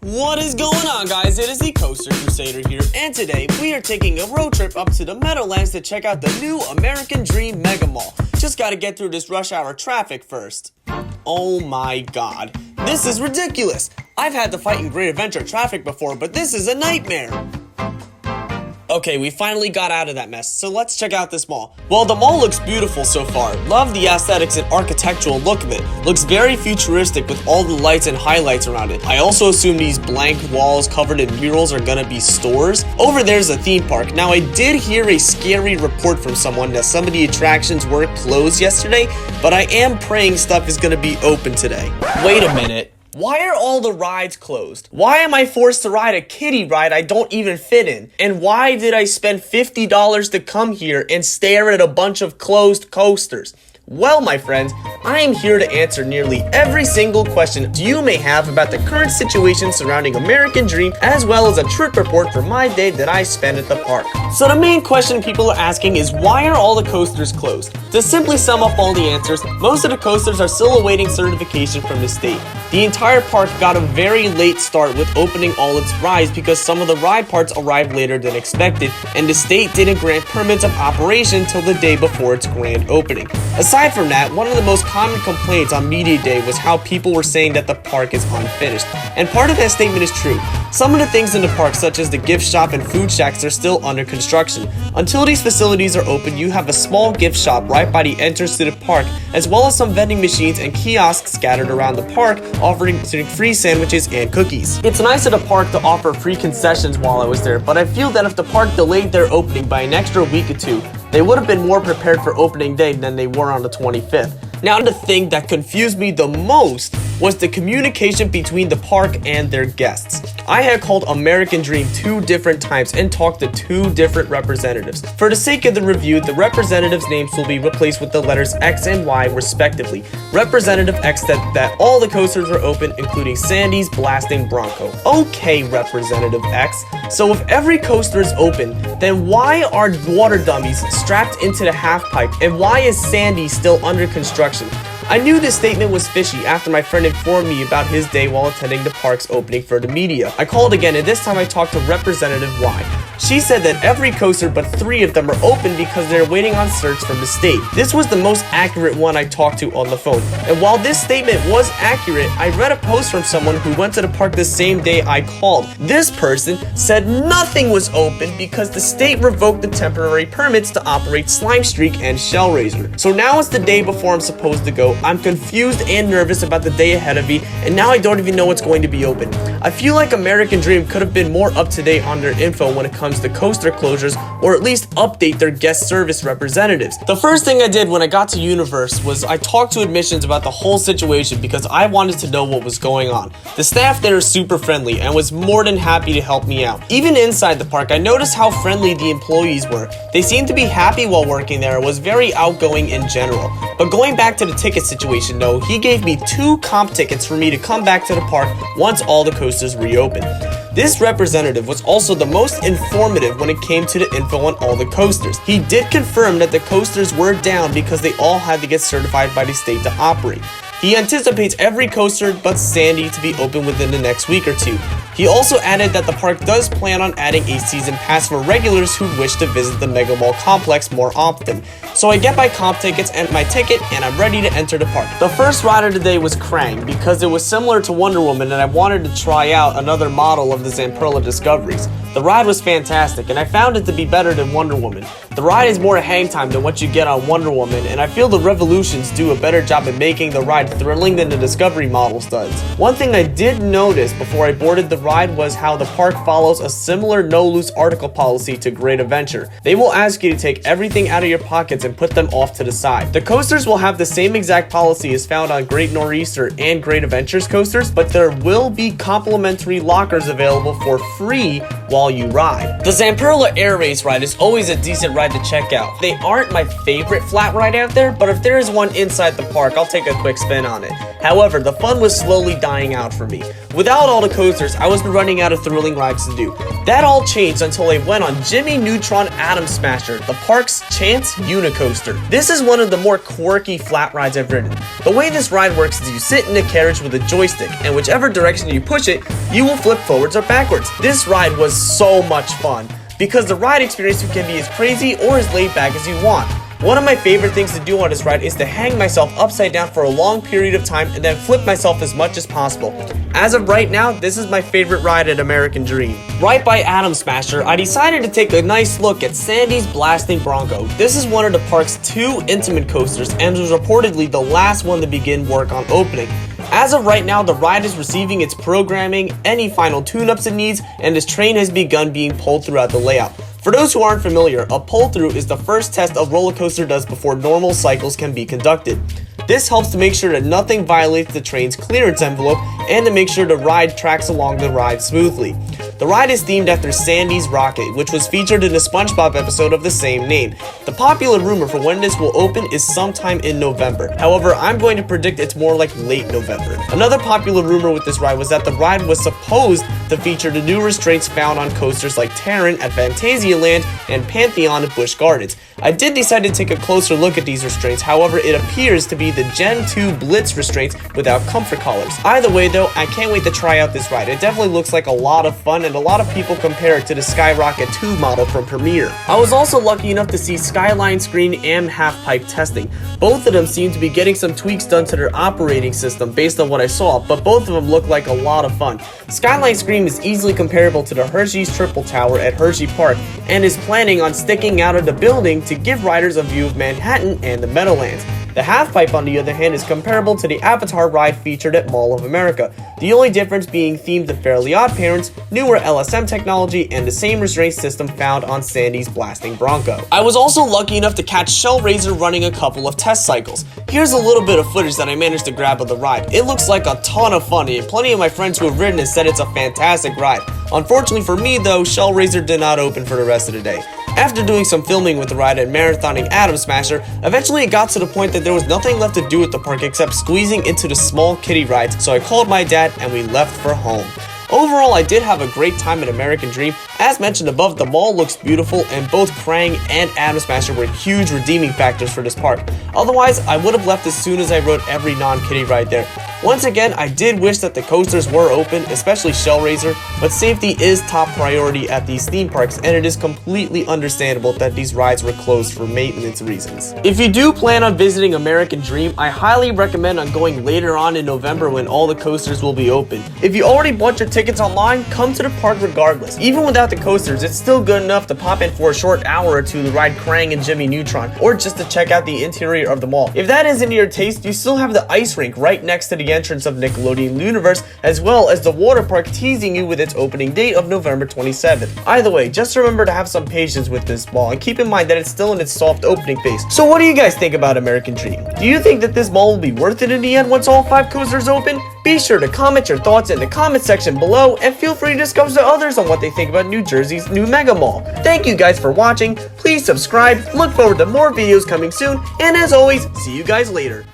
What is going on, guys? It is the Coaster Crusader here, and today we are taking a road trip up to the Meadowlands to check out the new American Dream Mega Mall. Just gotta get through this rush hour traffic first. Oh my god, this is ridiculous! I've had to fight in Great Adventure traffic before, but this is a nightmare! Okay, we finally got out of that mess, so let's check out this mall. Well, the mall looks beautiful so far. Love the aesthetics and architectural look of it. Looks very futuristic with all the lights and highlights around it. I also assume these blank walls covered in murals are gonna be stores. Over there's a theme park. Now, I did hear a scary report from someone that some of the attractions were closed yesterday, but I am praying stuff is gonna be open today. Wait a minute. Why are all the rides closed? Why am I forced to ride a kiddie ride I don't even fit in? And why did I spend $50 to come here and stare at a bunch of closed coasters? Well, my friends, I am here to answer nearly every single question you may have about the current situation surrounding American Dream, as well as a trip report for my day that I spent at the park. So the main question people are asking is, why are all the coasters closed? To simply sum up all the answers, most of the coasters are still awaiting certification from the state. The entire park got a very late start with opening all its rides because some of the ride parts arrived later than expected, and the state didn't grant permits of operation till the day before its grand opening. Aside from that, one of the most common complaints on Media Day was how people were saying that the park is unfinished. And part of that statement is true. Some of the things in the park, such as the gift shop and food shacks, are still under construction. Until these facilities are open, you have a small gift shop right by the entrance to the park, as well as some vending machines and kiosks scattered around the park, offering free sandwiches and cookies. It's nice of the park to offer free concessions while I was there, but I feel that if the park delayed their opening by an extra week or two, they would have been more prepared for opening day than they were on the 25th. Now, the thing that confused me the most was the communication between the park and their guests. I had called American Dream 2 different times and talked to 2 different representatives. For the sake of the review, the representatives' names will be replaced with the letters X and Y respectively. Representative X said that all the coasters are open, including Sandy's Blasting Bronco. Okay, Representative X, so if every coaster is open, then why are water dummies strapped into the Halfpipe, and why is Sandy still under construction? I knew this statement was fishy after my friend informed me about his day while attending the park's opening for the media. I called again, and this time I talked to Representative Y. She said that every coaster but 3 of them are open because they're waiting on certs from the state. This was the most accurate one I talked to on the phone. And while this statement was accurate, I read a post from someone who went to the park the same day I called. This person said nothing was open because the state revoked the temporary permits to operate Slime Streak and Shellraiser. So now it's the day before I'm supposed to go. I'm confused and nervous about the day ahead of me, and now I don't even know what's going to be open. I feel like American Dream could have been more up to date on their info when it comes to coaster closures, or at least update their guest service representatives. The first thing I did when I got to Universe was I talked to admissions about the whole situation because I wanted to know what was going on. The staff there is super friendly and was more than happy to help me out. Even inside the park, I noticed how friendly the employees were. They seemed to be happy while working there and was very outgoing in general. But going back to the ticket situation though, he gave me 2 comp tickets for me to come back to the park once all the coasters reopened. This representative was also the most informative when it came to the info on all the coasters. He did confirm that the coasters were down because they all had to get certified by the state to operate. He anticipates every coaster but Sandy to be open within the next week or 2. He also added that the park does plan on adding a season pass for regulars who wish to visit the Mega Mall complex more often. So I get my comp tickets and my ticket, and I'm ready to enter the park. The first ride of the day was Krang because it was similar to Wonder Woman and I wanted to try out another model of the Zamperla Discoveries. The ride was fantastic and I found it to be better than Wonder Woman. The ride is more hang time than what you get on Wonder Woman, and I feel the Revolutions do a better job at making the ride thrilling than the Discovery models does. One thing I did notice before I boarded the ride was how the park follows a similar no loose article policy to Great Adventure. They will ask you to take everything out of your pockets and put them off to the side. The coasters will have the same exact policy as found on Great Nor'easter and Great Adventures coasters, but there will be complimentary lockers available for free while you ride. The Zamperla Air Race ride is always a decent ride ride to check out. They aren't my favorite flat ride out there, but if there is one inside the park, I'll take a quick spin on it. However, the fun was slowly dying out for me. Without all the coasters, I was running out of thrilling rides to do. That all changed until I went on Jimmy Neutron Atom Smasher, the park's Chance Yuna Coaster. This is one of the more quirky flat rides I've ridden. The way this ride works is you sit in a carriage with a joystick, and whichever direction you push it, you will flip forwards or backwards. This ride was so much fun, because the ride experience can be as crazy or as laid back as you want. One of my favorite things to do on this ride is to hang myself upside down for a long period of time and then flip myself as much as possible. As of right now, this is my favorite ride at American Dream. Right by Atom Smasher, I decided to take a nice look at Sandy's Blasting Bronco. This is one of the park's 2 intimate coasters and was reportedly the last one to begin work on opening. As of right now, the ride is receiving its programming, any final tune-ups it needs, and this train has begun being pulled throughout the layout. For those who aren't familiar, a pull-through is the first test a roller coaster does before normal cycles can be conducted. This helps to make sure that nothing violates the train's clearance envelope and to make sure the ride tracks along the ride smoothly. The ride is themed after Sandy's Rocket, which was featured in the SpongeBob episode of the same name. The popular rumor for when this will open is sometime in November. However, I'm going to predict it's more like late November. Another popular rumor with this ride was that the ride was supposed to feature the new restraints found on coasters like Terran at Fantasialand and Pantheon at Busch Gardens. I did decide to take a closer look at these restraints, however it appears to be the Gen 2 Blitz restraints without comfort collars. Either way though, I can't wait to try out this ride. It definitely looks like a lot of fun and a lot of people compare it to the Skyrocket 2 model from Premiere. I was also lucky enough to see Skyline screen and Halfpipe testing. Both of them seem to be getting some tweaks done to their operating system based on what I saw, but both of them look like a lot of fun. Skyline Scream is easily comparable to the Hershey's Triple Tower at Hershey Park and is planning on sticking out of the building to give riders a view of Manhattan and the Meadowlands. The Halfpipe, on the other hand, is comparable to the Avatar ride featured at Mall of America, the only difference being themed to Fairly Odd Parents, newer LSM technology, and the same restraint system found on Sandy's Blasting Bronco. I was also lucky enough to catch Shellraiser running a couple of test cycles. Here's a little bit of footage that I managed to grab of the ride. It looks like a ton of fun, and plenty of my friends who have ridden it said it's a fantastic ride. Unfortunately for me though, Shellraiser did not open for the rest of the day. After doing some filming with the ride and marathoning Atom Smasher, eventually it got to the point that there was nothing left to do at the park except squeezing into the small kiddie rides, so I called my dad and we left for home. Overall, I did have a great time at American Dream. As mentioned above, the mall looks beautiful and both Krang and Atom Smasher were huge redeeming factors for this park. Otherwise, I would have left as soon as I rode every non-kiddie ride there. Once again, I did wish that the coasters were open, especially Shellraiser, but safety is top priority at these theme parks and it is completely understandable that these rides were closed for maintenance reasons. If you do plan on visiting American Dream, I highly recommend on going later on in November when all the coasters will be open. If you already bought your tickets online, come to the park regardless. Even without the coasters, it's still good enough to pop in for a short hour or two to ride Krang and Jimmy Neutron, or just to check out the interior of the mall. If that isn't your taste, you still have the ice rink right next to the entrance of Nickelodeon Universe, as well as the water park teasing you with its opening date of November 27th. Either way, just remember to have some patience with this mall and keep in mind that it's still in its soft opening phase. So what do you guys think about American Dream? Do you think that this mall will be worth it in the end once all 5 coasters open? Be sure to comment your thoughts in the comment section below and feel free to discuss to others on what they think about New Jersey's new Mega Mall. Thank you guys for watching, please subscribe, look forward to more videos coming soon, and as always, see you guys later.